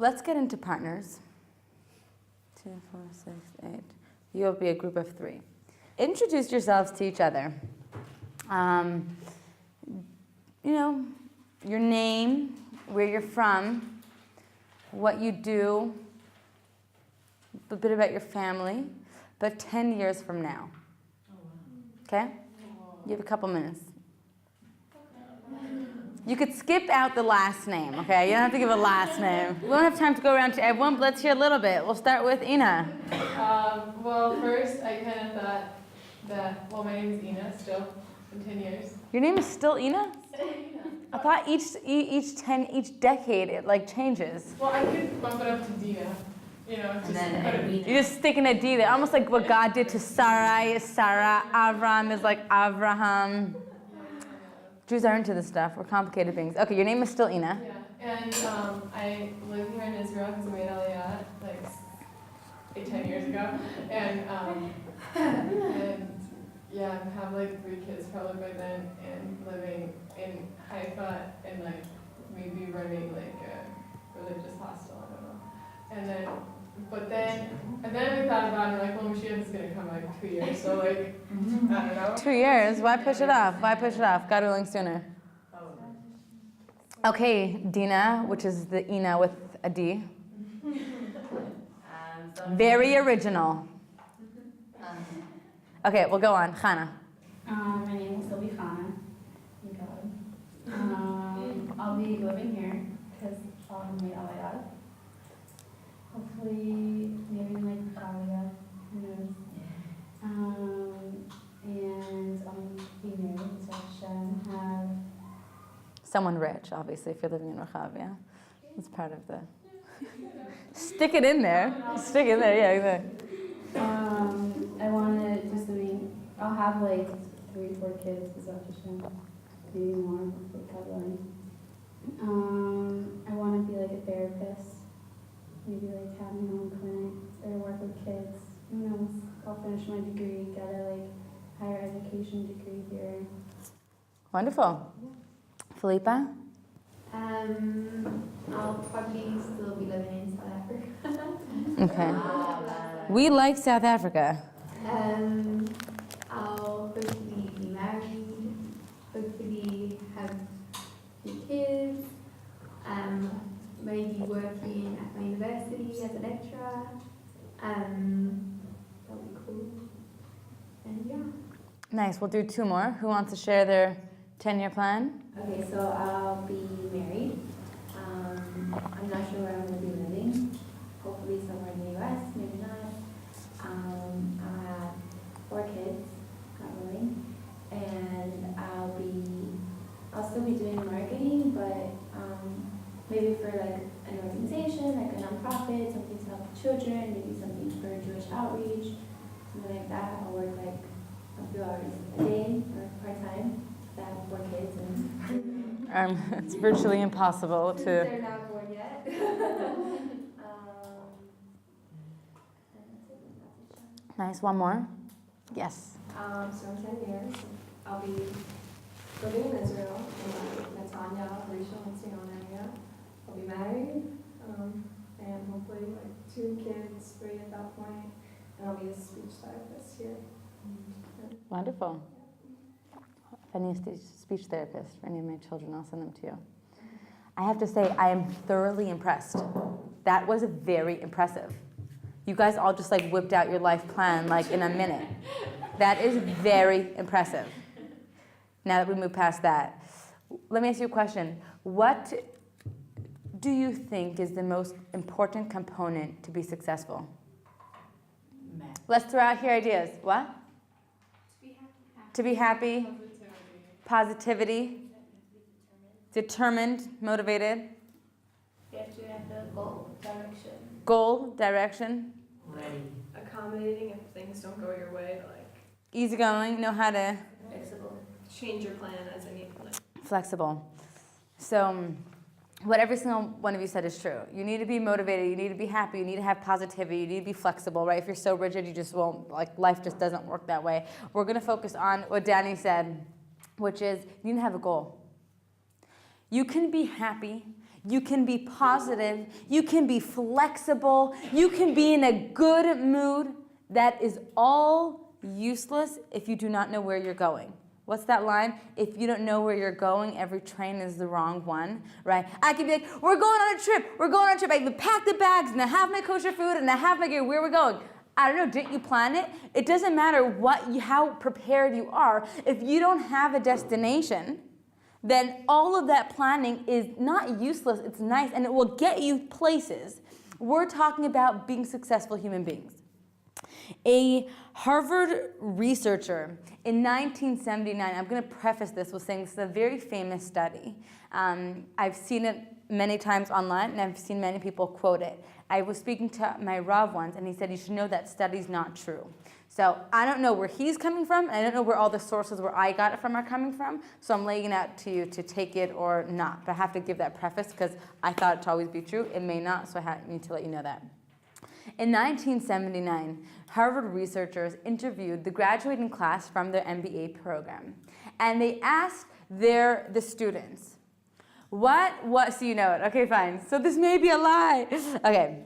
let's get into partners. 2, 4, 6, 8. You'll be a group of 3. Introduce yourselves to each other. Your name, where you're from, what you do, a bit about your family, but 10 years from now. Okay? You have a couple minutes. You could skip out the last name, okay? You don't have to give a last name. We don't have time to go around to everyone, but let's hear a little bit. We'll start with Ina. Well, first I kind of thought that, my name is Ina still, in 10 years. Your name is still Ina? Still Ina. I thought each decade it changes. Well, I could bump it up to Dina, You're just sticking a D there, almost like what God did to Sarai is Sarah, Avram is like Avraham. Jews are into this stuff. We're complicated beings. Okay, your name is still Ina. Yeah, and I live here in Israel because I made Aliyah like 10 years ago, and I have like 3 kids probably by then, and living in Haifa and like maybe running like a religious hostel. I don't know. And then we thought about it, like, Mashiach is going to come in like 2 years, so like, I don't know. 2 years? Why push it off? God willing sooner. Okay, Dina, which is the Ina with a D. Very original. Okay, we'll go on. Chana. My name will still be Chana. Thank God. I'll be living here because I'll made Aliyah. Hopefully, maybe like Aliyah, who knows. And I'll be married to Hashem, have... Someone rich, obviously, if you're living in Rechav, yeah? It's part of the... Stick it in there. Stick it in there, yeah, exactly. I want to just, I'll have like 3, 4 kids, B'ezrat Hashem, maybe more, hopefully, God willing. I want to be like a therapist. Maybe like have my own clinic or work with kids. Who knows? I'll finish my degree, get a higher education degree here. Wonderful. Philippa? I'll probably still be living in South Africa. Okay. We like South Africa. I'll hopefully be married, hopefully have 2 kids, maybe working at my university as a lecturer. That'll be cool. And yeah. Nice. We'll do 2 more. Who wants to share their 10-year plan? Okay, so I'll be married. I'm not sure where I'm going to be living. Hopefully somewhere in the US, maybe not. I'll have 4 kids, God willing. And I'll still be doing marketing, but maybe for like an organization, like a nonprofit, something to help children, maybe something for Jewish outreach, something like that. I'll work like a few hours a day or part-time. I have 4 kids. And it's virtually impossible to... They're not born yet. Nice. One more? Yes. So in 10 years, I'll be living in Israel, in Netanya, Rishon LeZion area. I'll be married, and hopefully like 2 kids, 3 at that point, and I'll be a speech therapist here. Wonderful. If I need a speech therapist for any of my children, I'll send them to you. I have to say, I am thoroughly impressed. That was very impressive. You guys all just whipped out your life plan in a minute. That is very impressive. Now that we move past that, let me ask you a question. What do you think is the most important component to be successful? Let's throw out here ideas. What? To be happy. Positivity. Determined. Motivated. You have to have the goal, direction. Goal, direction. Ready. Accommodating if things don't go your way, Easygoing, know how to... Flexible. change your plan as I need. Flexible. So what every single one of you said is true. You need to be motivated, you need to be happy, you need to have positivity, you need to be flexible, right? If you're so rigid, you just won't, life just doesn't work that way. We're going to focus on what Danny said, which is you need to have a goal. You can be happy, You can be positive. You can be flexible. You can be in a good mood. That is all useless if you do not know where you're going. What's that line? If you don't know where you're going, every train is the wrong one, right? I could be like, we're going on a trip. I even packed the bags, and I have my kosher food, and I have my gear. Where are we going? I don't know. Didn't you plan it? It doesn't matter how prepared you are. If you don't have a destination, then all of that planning is not useless. It's nice, and it will get you places. We're talking about being successful human beings. A Harvard researcher in 1979, I'm going to preface this with saying this is a very famous study. I've seen it many times online, and I've seen many people quote it. I was speaking to my Rav once, and he said, you should know that study's not true. So I don't know where he's coming from, and I don't know where all the sources where I got it from are coming from, so I'm laying it out to you to take it or not. But I have to give that preface because I thought it to always be true. It may not, so I need to let you know that. In 1979, Harvard researchers interviewed the graduating class from their MBA program, and they asked the students, what, so you know it, okay, fine, so this may be a lie, okay.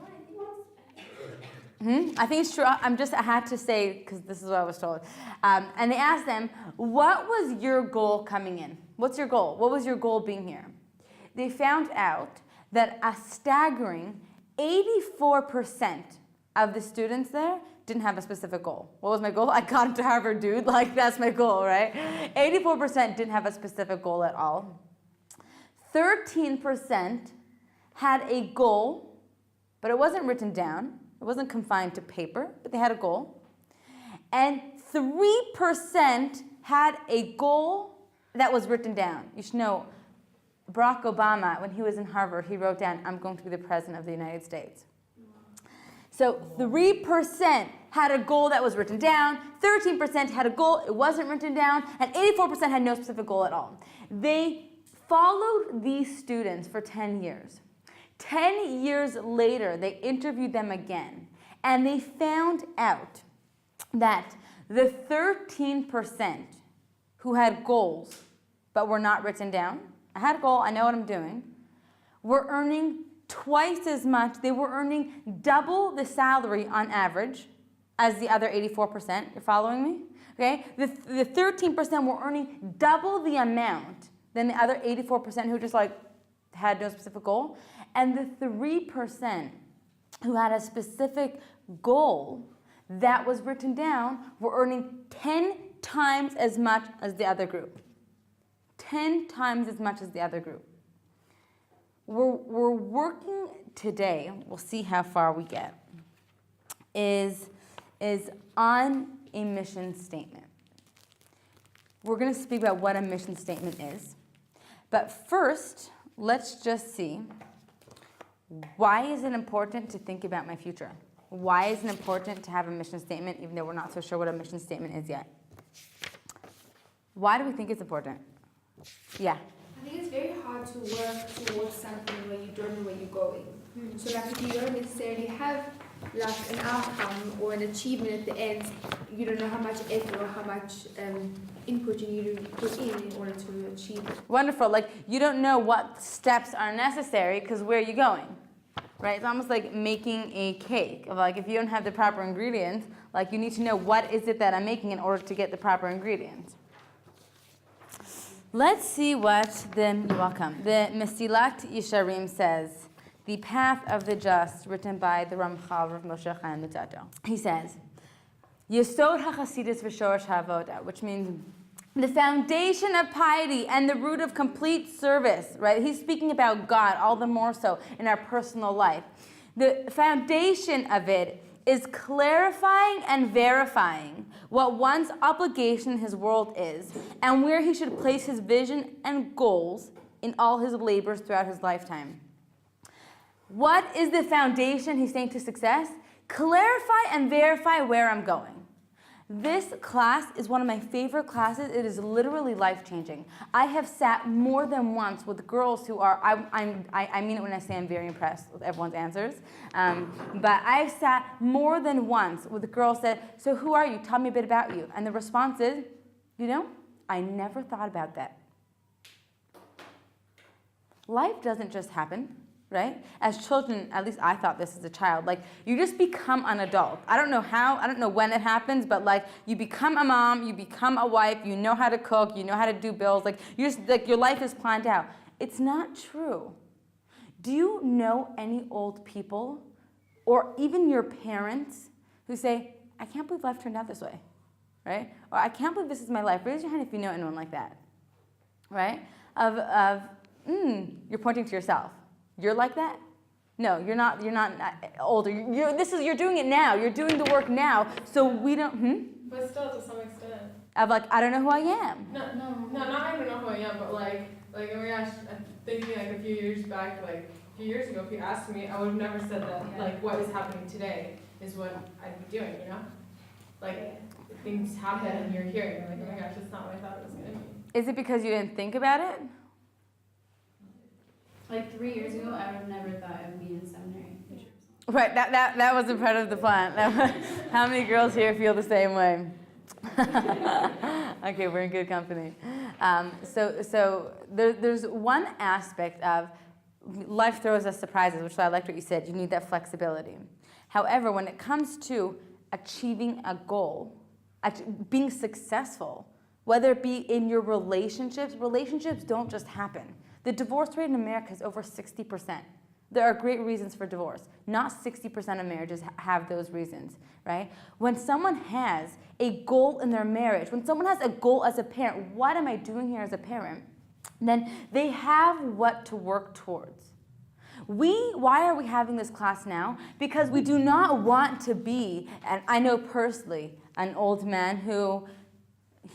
I think it's true, I had to say, because this is what I was told, and they asked them, what was your goal coming in? What's your goal? What was your goal being here? They found out that a staggering 84% of the students there didn't have a specific goal. What was my goal? I got into Harvard, dude. Like, that's my goal, right? 84% didn't have a specific goal at all. 13% had a goal, but it wasn't written down. It wasn't confined to paper, but they had a goal. And 3% had a goal that was written down. You should know, Barack Obama, when he was in Harvard, he wrote down, I'm going to be the president of the United States. So 3% had a goal that was written down, 13% had a goal, it wasn't written down, and 84% had no specific goal at all. They followed these students for 10 years. 10 years later, they interviewed them again, and they found out that the 13% who had goals but were not written down, I had a goal, I know what I'm doing, were earning twice as much. They were earning double the salary on average as the other 84%. You're following me? Okay? The 13% were earning double the amount than the other 84% who just had no specific goal. And the 3% who had a specific goal that was written down were earning 10 times as much as the other group. 10 times as much as the other group. We're working today, we'll see how far we get, is on a mission statement. We're going to speak about what a mission statement is. But first, let's just see, why is it important to think about my future? Why is it important to have a mission statement, even though we're not so sure what a mission statement is yet? Why do we think it's important? Yeah. I think it's very hard to work towards something when you don't know where you're going. So like if you don't necessarily have like an outcome or an achievement at the end, you don't know how much effort or how much input you need to put in order to achieve it. Wonderful. Like you don't know what steps are necessary because where are you going? Right? It's almost like making a cake. Like if you don't have the proper ingredients, like you need to know what is it that I'm making in order to get the proper ingredients. Let's see what you're welcome. The Mesilat Yesharim says, the path of the just, written by the Ramchal of Moshe Chaim Luzzatto. He says, Yesod HaChasidus v'Shorosh HaAvoda, which means the foundation of piety and the root of complete service, right? He's speaking about God, all the more so in our personal life. The foundation of it is clarifying and verifying what one's obligation in his world is and where he should place his vision and goals in all his labors throughout his lifetime. What is the foundation, he's saying, to success? Clarify and verify where I'm going. This class is one of my favorite classes. It is literally life-changing. I have sat more than once with girls who are, I mean it when I say I'm very impressed with everyone's answers, but I've sat more than once with girls that, so who are you? Tell me a bit about you. And the response is, you know, I never thought about that. life doesn't just happen, right? As children, at least I thought this as a child, like you just become an adult. I don't know how, I don't know when it happens, but like you become a mom, you become a wife, you know how to cook, you know how to do bills, like you just like your life is planned out. It's not true. Do you know any old people or even your parents who say, I can't believe life turned out this way, right? Or I can't believe this is my life. Raise your hand if you know anyone like that, right? You're pointing to yourself. You're like that? No, you're not older. You're doing it now. You're doing the work now. So we don't, But still, to some extent. Of like, I don't know who I am. No, not I don't know who I am, but like oh my gosh, I'm thinking like a few years back, like a few years ago, if you asked me, I would have never said that. Like what is happening today is what I'd be doing, you know? Like things happen and you're here, and you're like, oh my gosh, that's not what I thought it was gonna be. Is it because you didn't think about it? Like 3 years ago, I would have never thought I would be in seminary. Right, that wasn't part of the plan. How many girls here feel the same way? Okay, we're in good company. So there's one aspect of life throws us surprises, which I liked what you said. You need that flexibility. However, when it comes to achieving a goal, being successful, whether it be in your relationships don't just happen. The divorce rate in America is over 60%. There are great reasons for divorce. Not 60% of marriages have those reasons, right? When someone has a goal in their marriage, when someone has a goal as a parent, what am I doing here as a parent? Then they have what to work towards. Why are we having this class now? Because we do not want to be, and I know personally, an old man who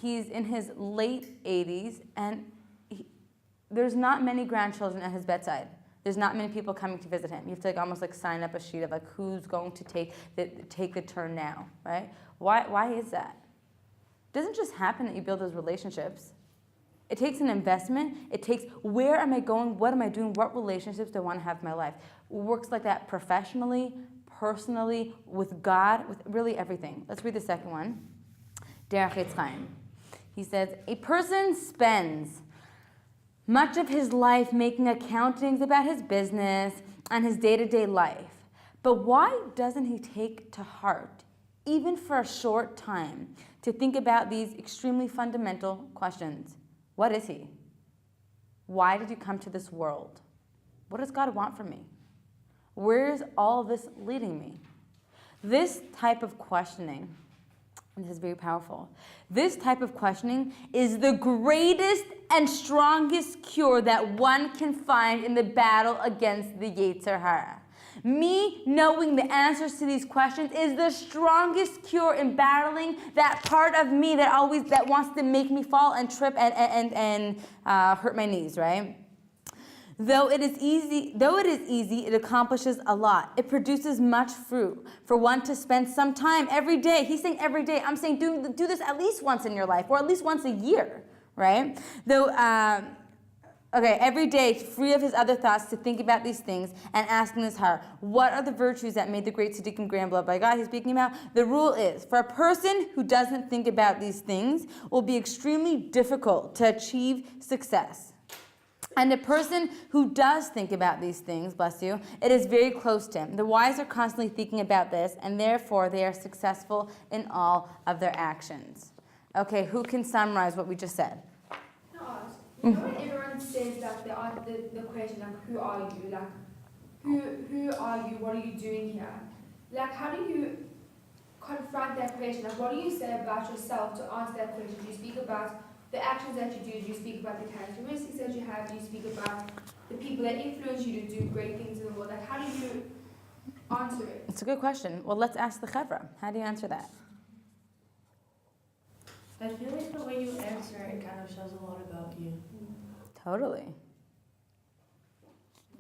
he's in his late 80s and there's not many grandchildren at his bedside. There's not many people coming to visit him. You have to almost sign up a sheet of who's going to take the turn now, right? Why is that? It doesn't just happen that you build those relationships. It takes an investment. It takes where am I going? What am I doing? What relationships do I want to have in my life? It works like that professionally, personally, with God, with really everything. Let's read the second one. Derech Etz Chaim. He says, a person spends much of his life making accountings about his business and his day-to-day life. But why doesn't he take to heart, even for a short time, to think about these extremely fundamental questions? What is he? Why did you come to this world? What does God want from me? Where is all this leading me? This type of questioning, and this is very powerful, this type of questioning is the greatest and strongest cure that one can find in the battle against the Yetzer Hara. Me knowing the answers to these questions is the strongest cure in battling that part of me that wants to make me fall and trip and hurt my knees, right? Though it is easy, it accomplishes a lot. It produces much fruit for one to spend some time every day. He's saying every day. I'm saying do this at least once in your life, or at least once a year, right? Though, every day, free of his other thoughts, to think about these things and asking his heart, what are the virtues that made the great tzaddikim grand beloved by God? He's speaking about the rule is, for a person who doesn't think about these things, will be extremely difficult to achieve success. And a person who does think about these things, bless you, it is very close to him. The wise are constantly thinking about this, and therefore they are successful in all of their actions. Okay, who can summarize what we just said? You know when everyone says that the question, who are you? Who are you? What are you doing here? How do you confront that question? What do you say about yourself to answer that question? Do you speak about the actions that you do? Do you speak about the characteristics that you have? Do you speak about the people that influence you to do great things in the world? How do you answer it? It's a good question. Well, let's ask the Chevra. How do you answer that? I feel like the way you answer it kind of shows a lot about you. Totally.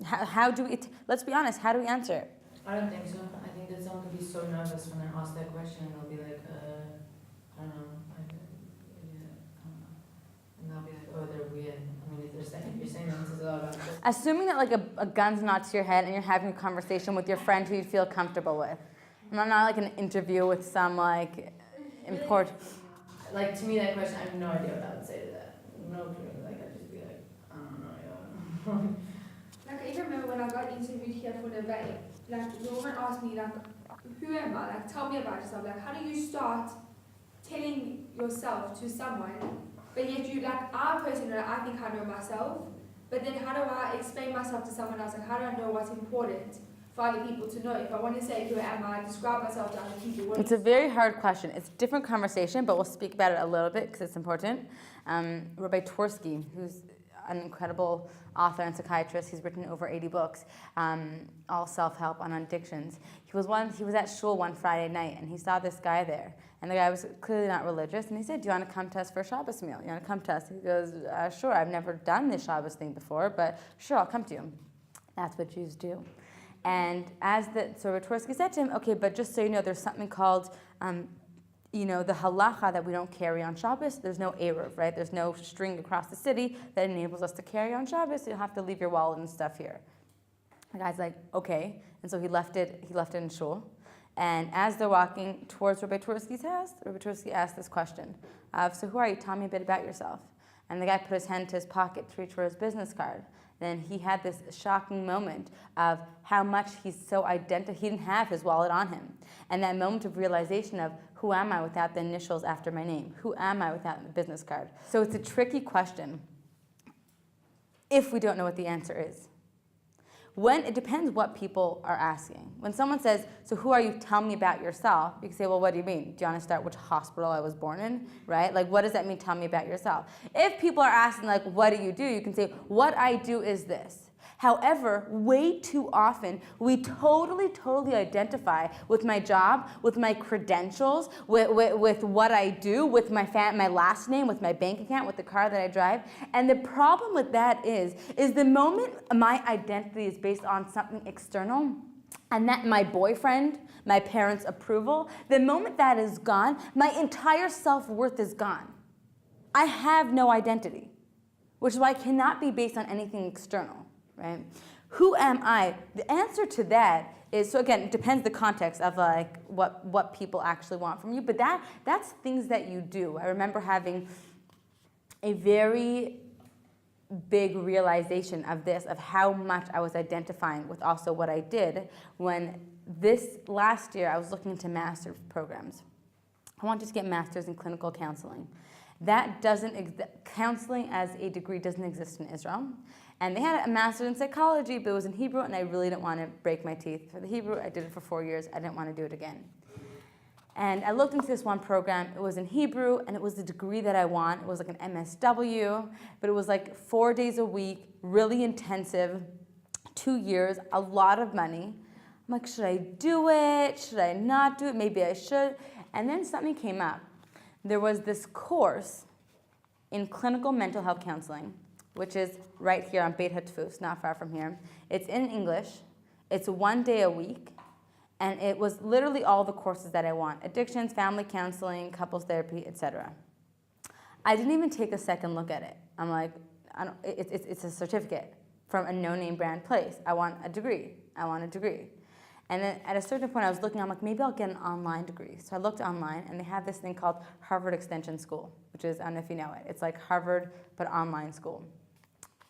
How do we, let's be honest, how do we answer it? I don't think so. I think that someone could be so nervous when they're asked that question, and they'll be like, I don't know. And they'll be like, oh, they're weird. I mean, if you're saying that, this is a lot about this. Assuming that a gun's not to your head and you're having a conversation with your friend who you feel comfortable with. Not like an interview with some important. To me, that question, I have no idea what I would say to that. No clue. I'd just be like, I don't know. Like, I even remember when I got interviewed here for the event, like, the woman asked me, like, who am I? Like, tell me about yourself. Like, how do you start telling yourself to someone, but yet you, like, I personally, I think I know myself, but then how do I explain myself to someone else? Like, how do I know what's important for other people to know? If I want to say, who am I, describe myself to other people. It's a very hard question. It's a different conversation, but we'll speak about it a little bit because it's important. Rabbi Twersky, who's an incredible author and psychiatrist, he's written over 80 books, all self-help on addictions. He was at shul one Friday night, and he saw this guy there. And the guy was clearly not religious, and he said, do you want to come to us for a Shabbos meal? You want to come to us? He goes, sure, I've never done this Shabbos thing before, but sure, I'll come to you. That's what Jews do. And so Twersky said to him, okay, but just so you know, there's something called, the halacha that we don't carry on Shabbos. There's no eruv, right? There's no string across the city that enables us to carry on Shabbos. So you'll have to leave your wallet and stuff here. The guy's like, okay. And so he left it in shul. And as they're walking towards Rabbi Twersky's house, Rabbi Twersky asked this question so who are you? Tell me a bit about yourself. And the guy put his hand to his pocket to reach for his business card. Then he had this shocking moment of how much he's so he didn't have his wallet on him. And that moment of realization of, who am I without the initials after my name? Who am I without the business card? So it's a tricky question if we don't know what the answer is. It depends what people are asking. When someone says, so who are you? Tell me about yourself. You can say, well, what do you mean? Do you want to start which hospital I was born in? Right? Like, what does that mean? Tell me about yourself. If people are asking, like, what do? You can say, what I do is this. However, way too often, we totally identify with my job, with my credentials, with what I do, with my last name, with my bank account, with the car that I drive. And the problem with that is the moment my identity is based on something external, and that my boyfriend, my parents' approval, the moment that is gone, my entire self-worth is gone. I have no identity, which is why it cannot be based on anything external. Right? Who am I? The answer to that is, so again, it depends the context of like what people actually want from you, but that's things that you do. I remember having a very big realization of this, of how much I was identifying with also what I did when this last year I was looking into master's programs. I wanted to get master's in clinical counseling. Counseling as a degree doesn't exist in Israel. And they had a master's in psychology, but it was in Hebrew, and I really didn't want to break my teeth for the Hebrew. I did it for 4 years. I didn't want to do it again. And I looked into this one program. It was in Hebrew, and it was the degree that I want. It was like an MSW, but it was like 4 days a week, really intensive, 2 years, a lot of money. I'm like, should I do it? Should I not do it? Maybe I should. And then something came up. There was this course in clinical mental health counseling, which is right here on Beit HaTfus, not far from here. It's in English. It's 1 day a week. And it was literally all the courses that I want. Addictions, family counseling, couples therapy, etc. I didn't even take a second look at it. I'm like, it's a certificate from a no-name brand place. I want a degree. And then at a certain point, I was looking, I'm like, maybe I'll get an online degree. So I looked online, and they have this thing called Harvard Extension School, which is, I don't know if you know it. It's like Harvard, but online school.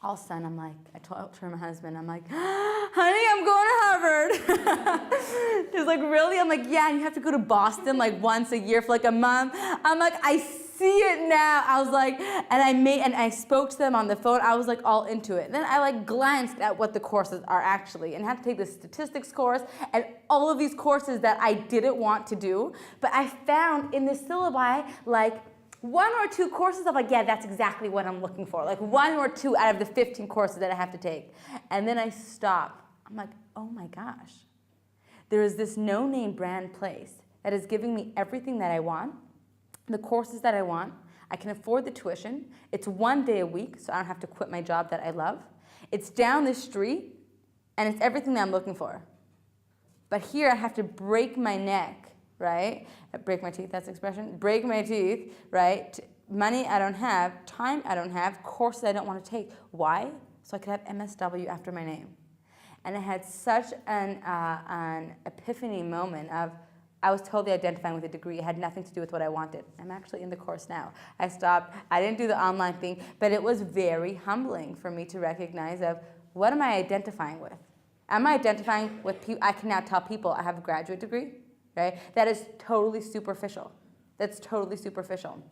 All of a sudden, I'm like, I told my husband, I'm like, honey, I'm going to Harvard. He was like, really? I'm like, yeah, and you have to go to Boston like once a year for like a month. I'm like, I see it now. I was like, and I spoke to them on the phone. I was like all into it. And then I like glanced at what the courses are actually, and had to take the statistics course and all of these courses that I didn't want to do. But I found in the syllabi like 1 or 2 courses of like, yeah, that's exactly what I'm looking for. Like 1 or 2 out of the 15 courses that I have to take. And then I stop. I'm like, oh my gosh. There is this no-name brand place that is giving me everything that I want, the courses that I want. I can afford the tuition. It's 1 day a week, so I don't have to quit my job that I love. It's down the street, and it's everything that I'm looking for. But here I have to break my neck, right? Break my teeth, that's the expression. Break my teeth, right? Money I don't have, time I don't have, courses I don't want to take. Why? So I could have MSW after my name. And I had such an epiphany moment of, I was totally identifying with a degree. It had nothing to do with what I wanted. I'm actually in the course now. I stopped. I didn't do the online thing, but it was very humbling for me to recognize of, what am I identifying with? Am I identifying with people? I can now tell people I have a graduate degree, right? That is totally superficial. That's totally superficial.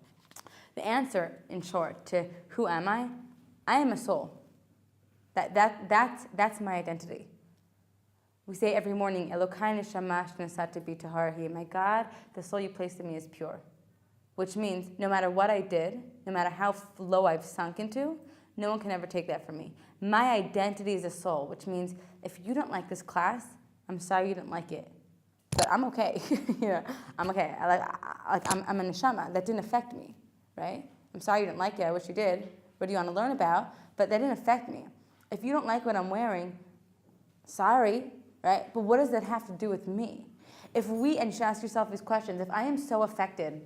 The answer, in short, to who am I am a soul. That's my identity. We say every morning, Elokai neshama shnesati bi taharahi. My God, the soul you placed in me is pure. Which means no matter what I did, no matter how low I've sunk into, no one can ever take that from me. My identity is a soul, which means if you don't like this class, I'm sorry you didn't like it. But I'm okay. I'm okay. I'm a neshama. That didn't affect me, right? I'm sorry you didn't like it. I wish you did. What do you want to learn about? But that didn't affect me. If you don't like what I'm wearing, sorry, right? But what does that have to do with me? And you should ask yourself these questions. If I am so affected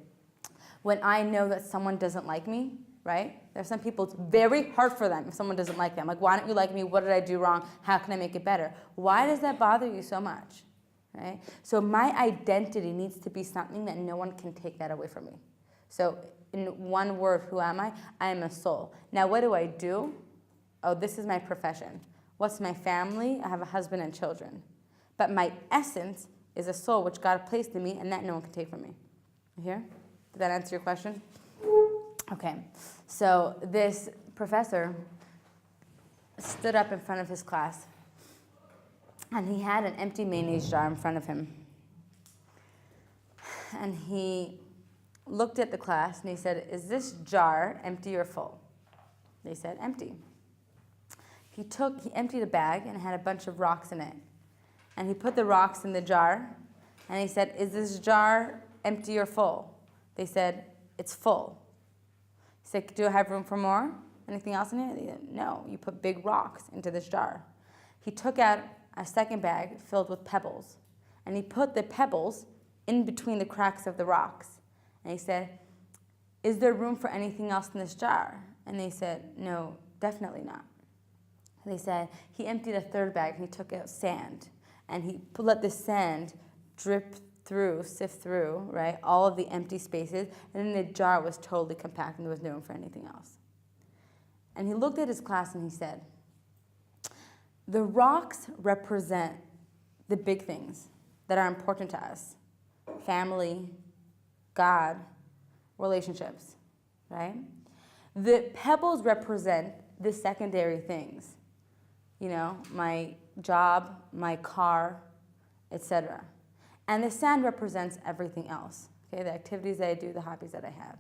when I know that someone doesn't like me, right? There's some people, it's very hard for them if someone doesn't like them. Like, why don't you like me? What did I do wrong? How can I make it better? Why does that bother you so much, right? So my identity needs to be something that no one can take that away from me. So in one word, who am I? I am a soul. Now, what do? Oh, this is my profession. What's my family? I have a husband and children. But my essence is a soul which God placed in me, and that no one can take from me. You hear? Did that answer your question? Okay. So this professor stood up in front of his class, and he had an empty mayonnaise jar in front of him. And he looked at the class, and he said, "Is this jar empty or full?" They said, "Empty." He emptied a bag and had a bunch of rocks in it. And he put the rocks in the jar, and he said, "Is this jar empty or full?" They said, "It's full." He said, "Do I have room for more? Anything else in it?" They said, "No, you put big rocks into this jar." He took out a second bag filled with pebbles, and he put the pebbles in between the cracks of the rocks. And he said, "Is there room for anything else in this jar?" And they said, "No, definitely not." They said, he emptied a third bag, and he took out sand, and he let the sand sift through, right, all of the empty spaces, and then the jar was totally compact, and there was no room for anything else. And he looked at his class, and he said, the rocks represent the big things that are important to us: family, God, relationships, right? The pebbles represent the secondary things. My job, my car, etc. And the sand represents everything else, okay? The activities that I do, the hobbies that I have.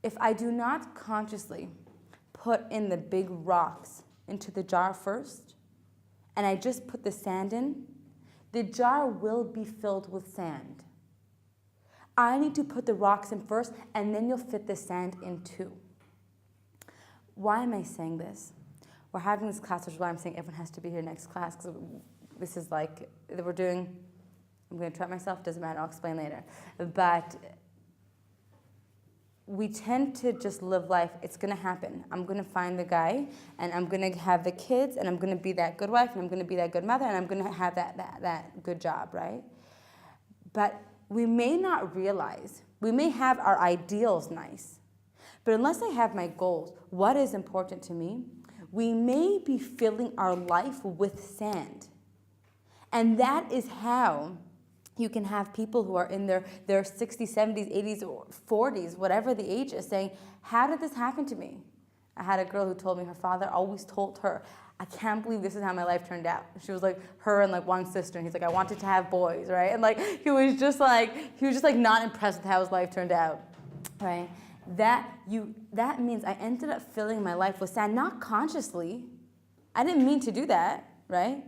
If I do not consciously put in the big rocks into the jar first, and I just put the sand in, the jar will be filled with sand. I need to put the rocks in first, and then you'll fit the sand in too. Why am I saying this? We're having this class, which is why I'm saying everyone has to be here next class, because this is like, I'm going to try myself, doesn't matter, I'll explain later. But we tend to just live life, it's going to happen. I'm going to find the guy, and I'm going to have the kids, and I'm going to be that good wife, and I'm going to be that good mother, and I'm going to have that good job, right? But we may not realize, we may have our ideals nice, but unless I have my goals, what is important to me, we may be filling our life with sand. And that is how you can have people who are in their 60s, 70s, 80s, or 40s, whatever the age is, saying, how did this happen to me? I had a girl who told me her father always told her, I can't believe this is how my life turned out. She was like her and like one sister, and he's like, I wanted to have boys, right? And like he was just like not impressed with how his life turned out, right? That means I ended up filling my life with sand, not consciously. I didn't mean to do that, right?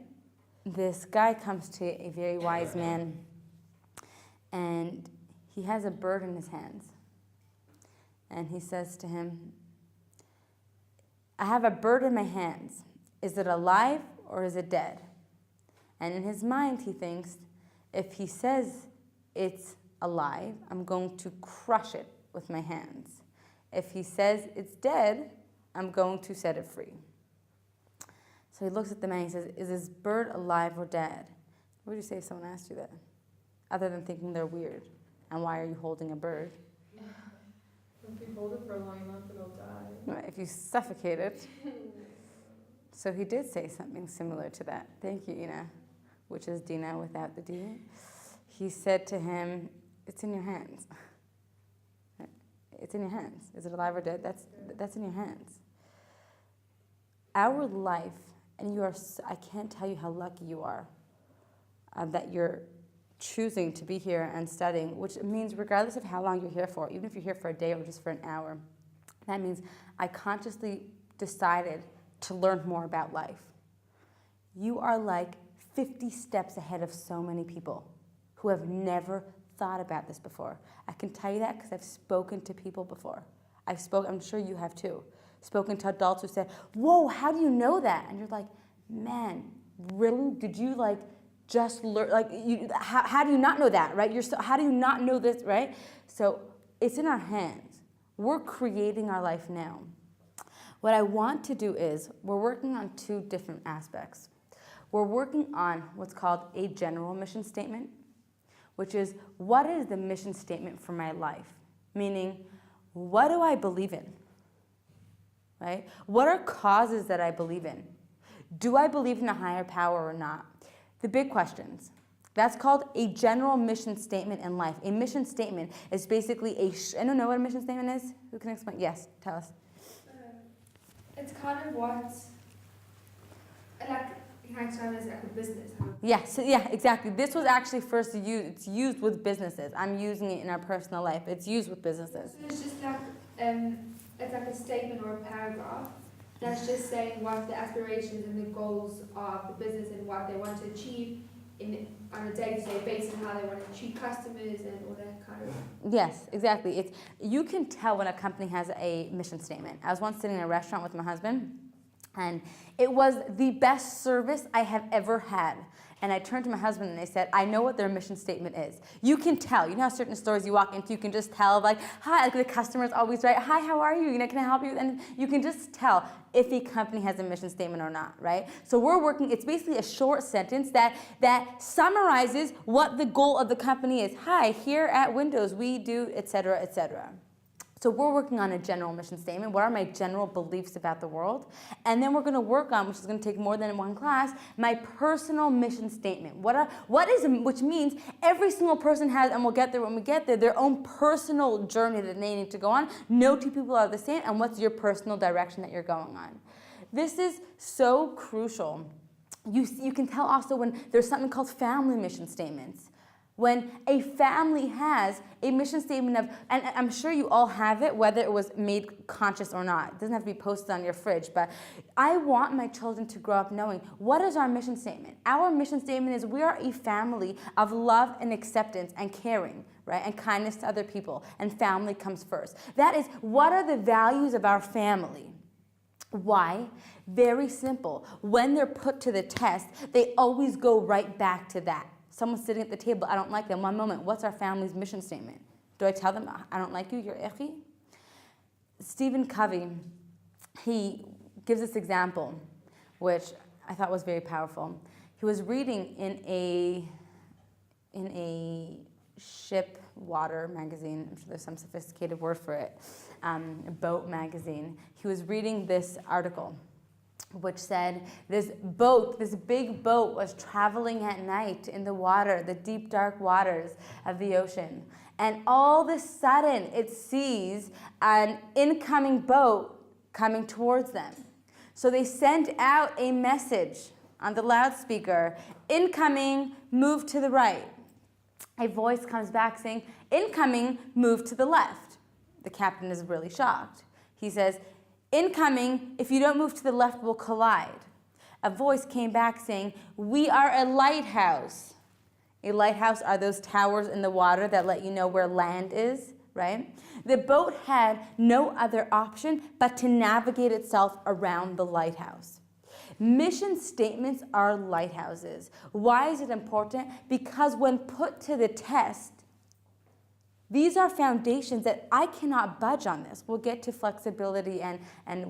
This guy comes to a very wise man, and he has a bird in his hands. And he says to him, I have a bird in my hands. Is it alive or is it dead? And in his mind, he thinks, if he says it's alive, I'm going to crush it with my hands. If he says it's dead, I'm going to set it free. So he looks at the man and he says, is this bird alive or dead? What would you say if someone asked you that? Other than thinking they're weird. And why are you holding a bird? If you hold it for long enough, it'll die. Right, if you suffocate it. So he did say something similar to that. Thank you, Ina, which is Dina without the D. He said to him, it's in your hands. It's in your hands. Is it alive or dead? That's in your hands. Our life, and you are, I can't tell you how lucky you are that you're choosing to be here and studying, which means regardless of how long you're here for, even if you're here for a day or just for an hour, that means I consciously decided to learn more about life. You are like 50 steps ahead of so many people who have never thought about this before. I can tell you that because I've spoken to people before. I'm sure you have too, spoken to adults who said, whoa, how do you know that? And you're like, man, really? Did you just learn, how do you not know that, right? How do you not know this, right? So it's in our hands. We're creating our life now. What I want to do is, we're working on two different aspects. We're working on what's called a general mission statement, which is, what is the mission statement for my life? Meaning, what do I believe in, right? What are causes that I believe in? Do I believe in a higher power or not? The big questions. That's called a general mission statement in life. A mission statement is basically I don't know what a mission statement is. Who can explain? Yes, tell us. It's kind of what, you can describe it as like a business. Yeah, exactly. This was actually first used, it's used with businesses. I'm using it in our personal life. It's used with businesses. So it's just it's like a statement or a paragraph that's just saying what the aspirations and the goals of the business and what they want to achieve on a day-to-day basis, and how they want to treat customers and all that kind of. Yes, exactly. You can tell when a company has a mission statement. I was once sitting in a restaurant with my husband, and it was the best service I have ever had. And I turned to my husband and I said, I know what their mission statement is. You can tell. You know how certain stores you walk into, you can just tell, hi, the customer's always right. Hi, how are you? Can I help you? And you can just tell if a company has a mission statement or not, right? So we're working, it's basically a short sentence that summarizes what the goal of the company is. Hi, here at Windows, we do, et cetera, et cetera. So we're working on a general mission statement. What are my general beliefs about the world? And then we're going to work on, which is going to take more than one class, my personal mission statement. Which means every single person has, and we'll get there when we get there, their own personal journey that they need to go on. No two people are the same, and what's your personal direction that you're going on? This is so crucial. You can tell also when there's something called family mission statements. When a family has a mission statement of, and I'm sure you all have it, whether it was made conscious or not. It doesn't have to be posted on your fridge, but I want my children to grow up knowing, what is our mission statement? Our mission statement is we are a family of love and acceptance and caring, right? And kindness to other people, and family comes first. That is, what are the values of our family? Why? Very simple. When they're put to the test, they always go right back to that. Someone's sitting at the table, I don't like them. One moment, what's our family's mission statement? Do I tell them, I don't like you, you're icky? Stephen Covey, he gives this example, which I thought was very powerful. He was reading in a ship water magazine, I'm sure there's some sophisticated word for it, a boat magazine. He was reading this article, which said this big boat was traveling at night in the water, the deep, dark waters of the ocean. And all of a sudden, it sees an incoming boat coming towards them. So they sent out a message on the loudspeaker, incoming, move to the right. A voice comes back saying, incoming, move to the left. The captain is really shocked. He says, incoming, if you don't move to the left, we'll collide. A voice came back saying, we are a lighthouse. A lighthouse are those towers in the water that let you know where land is, right? The boat had no other option but to navigate itself around the lighthouse. Mission statements are lighthouses. Why is it important? Because when put to the test, these are foundations that I cannot budge on this. We'll get to flexibility and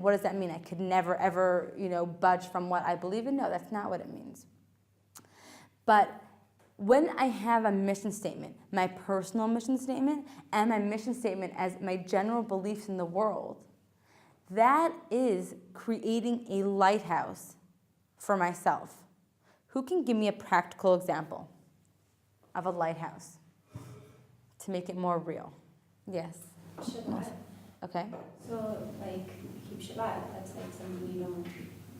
what does that mean? I could never, ever, budge from what I believe in? No, that's not what it means. But when I have a mission statement, my personal mission statement, and my mission statement as my general beliefs in the world, that is creating a lighthouse for myself. Who can give me a practical example of a lighthouse to make it more real? Yes. Shabbat. Okay. So, like, keep Shabbat. That's like something you don't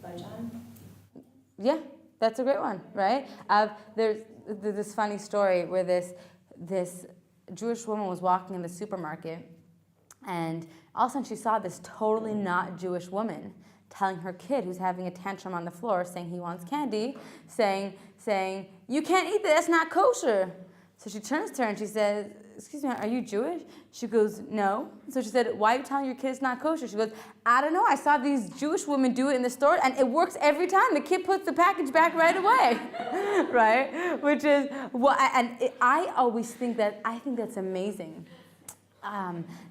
budge on. Yeah, that's a great one, right? There's this funny story where this Jewish woman was walking in the supermarket, and all of a sudden she saw this totally not Jewish woman telling her kid who's having a tantrum on the floor, saying he wants candy, saying, "You can't eat that, that's not kosher." So she turns to her and she says, "Excuse me, are you Jewish?" She goes, "No." So she said, "Why are you telling your kid it's not kosher?" She goes, "I don't know, I saw these Jewish women do it in the store and it works every time. The kid puts the package back right away." Right? Which is, I always think I think that's amazing.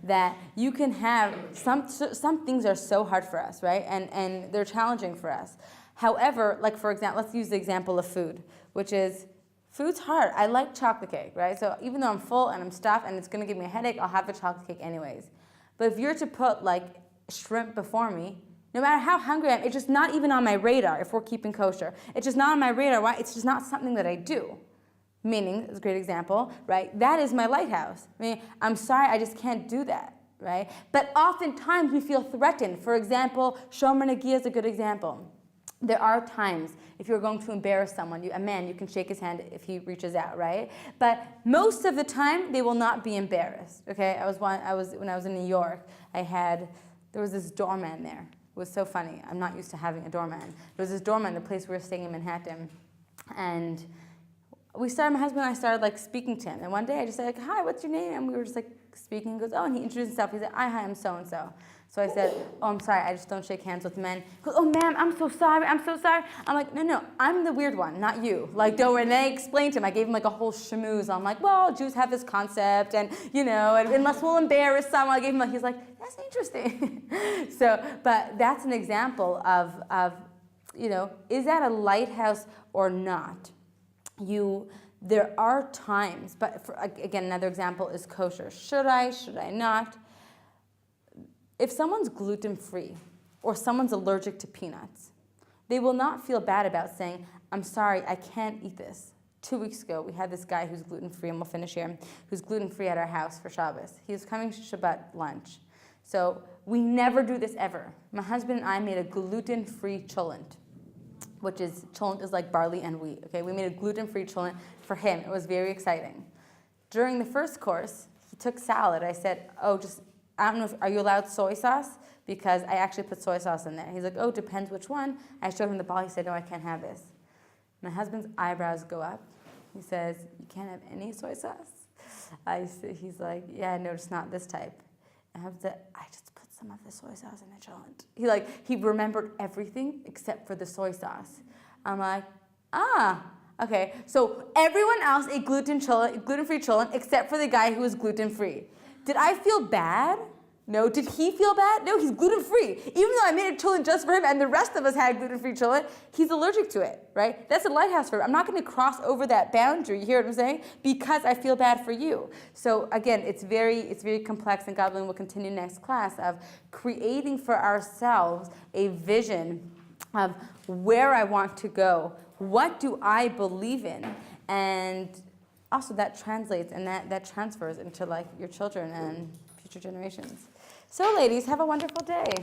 That you can have, some things are so hard for us, right? And they're challenging for us. However, like for example, let's use the example of food, which is, food's hard. I like chocolate cake, right? So even though I'm full and I'm stuffed and it's gonna give me a headache, I'll have the chocolate cake anyways. But if you're to put like shrimp before me, no matter how hungry I am, it's just not even on my radar if we're keeping kosher. It's just not on my radar. Why? It's just not something that I do. Meaning, it's a great example, right? That is my lighthouse. I mean, I'm sorry, I just can't do that, right? But oftentimes we feel threatened. For example, Shomer Nagia is a good example. There are times, if you're going to embarrass someone, a man, you can shake his hand if he reaches out, right? But most of the time, they will not be embarrassed, okay? When I was in New York, there was this doorman there. It was so funny. I'm not used to having a doorman. There was this doorman, the place we were staying in Manhattan, and my husband and I started like speaking to him. And one day I just said, like, "Hi, what's your name?" And we were just like speaking. He goes, "Oh," and he introduced himself. He said, "Hi, I'm so-and-so." So I said, "Oh, I'm sorry, I just don't shake hands with men." He goes, "Oh, ma'am, I'm so sorry. I'm like, no, I'm the weird one, not you. Like, don't worry." And then I explained to him, I gave him like a whole schmooze. I'm like, well, Jews have this concept, and and unless we'll embarrass someone, I gave him he's like, "That's interesting." But that's an example of is that a lighthouse or not? There are times, but again, another example is kosher. Should I not? If someone's gluten-free or someone's allergic to peanuts, they will not feel bad about saying, "I'm sorry, I can't eat this." 2 weeks ago, we had this guy who's gluten-free, and we'll finish here, who's gluten-free at our house for Shabbos. He was coming to Shabbat lunch. So we never do this ever. My husband and I made a gluten-free cholent, which is, cholent is like barley and wheat, okay? We made a gluten-free cholent for him. It was very exciting. During the first course, he took salad. I said, I don't know, are you allowed soy sauce? Because I actually put soy sauce in there. He's like, "Oh, depends which one." I showed him the ball. He said, "No, I can't have this." My husband's eyebrows go up. He says, "You can't have any soy sauce?" He's like, "Yeah, no, it's not this type." And I just put some of the soy sauce in the cholent. He remembered everything except for the soy sauce. I'm like, okay. So everyone else ate gluten-free cholent except for the guy who was gluten-free. Did I feel bad? No. Did he feel bad? No, he's gluten-free. Even though I made a cholent just for him and the rest of us had gluten-free cholent, he's allergic to it, right? That's a lighthouse for him. I'm not going to cross over that boundary, you hear what I'm saying? Because I feel bad for you. So again, it's very complex, and God willing, we'll continue next class of creating for ourselves a vision of where I want to go, what do I believe in, and also that translates and that transfers into like your children and future generations. So ladies, have a wonderful day.